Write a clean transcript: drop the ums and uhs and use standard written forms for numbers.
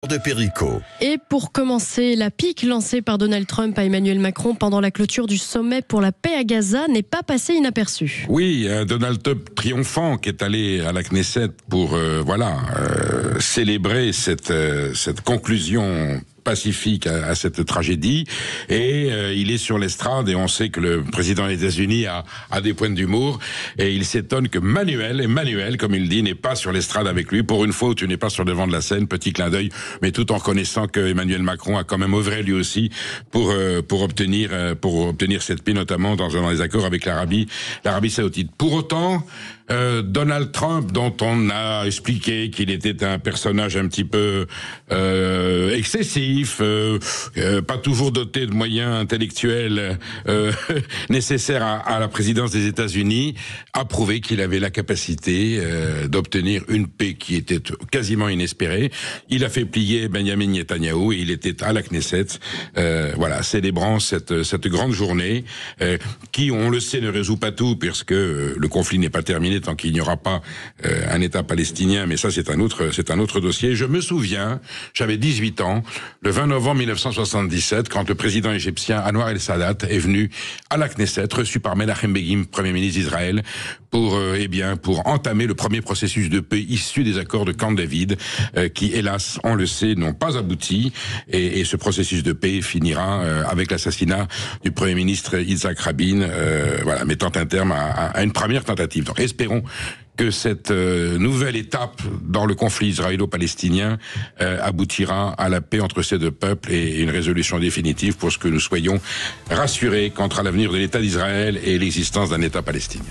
de Perico. Et pour commencer, la pique lancée par Donald Trump à Emmanuel Macron pendant la clôture du sommet pour la paix à Gaza n'est pas passée inaperçue. Oui, Donald Trump triomphant qui est allé à la Knesset pour célébrer cette conclusion pacifique à cette tragédie, et il est sur l'estrade et on sait que le président des États-Unis a des points d'humour et il s'étonne que Emmanuel, comme il dit, n'est pas sur l'estrade avec lui. Pour une fois où tu n'es pas sur le devant de la scène, petit clin d'œil, mais tout en reconnaissant que Emmanuel Macron a quand même œuvré lui aussi pour obtenir cette paix, notamment dans les accords avec l'Arabie Saoudite. Pour autant, Donald Trump, dont on a expliqué qu'il était un personnage un petit peu excessif, pas toujours doté de moyens intellectuels nécessaires à la présidence des États-Unis, a prouvé qu'il avait la capacité d'obtenir une paix qui était quasiment inespérée. Il a fait plier Benjamin Netanyahou et il était à la Knesset, célébrant cette grande journée qui, on le sait, ne résout pas tout, puisque le conflit n'est pas terminé tant qu'il n'y aura pas un État palestinien, mais ça c'est un autre dossier. Je me souviens, j'avais 18 ans, le 20 novembre 1977, quand le président égyptien Anwar el-Sadat est venu à la Knesset, reçu par Menachem Begin, premier ministre d'Israël, pour entamer le premier processus de paix issu des accords de Camp David, qui, hélas, on le sait, n'ont pas abouti, et ce processus de paix finira avec l'assassinat du premier ministre Yitzhak Rabin, mettant un terme à une première tentative. Donc, espérons que cette nouvelle étape dans le conflit israélo-palestinien aboutira à la paix entre ces deux peuples et une résolution définitive pour que nous soyons rassurés quant à l'avenir de l'État d'Israël et l'existence d'un État palestinien.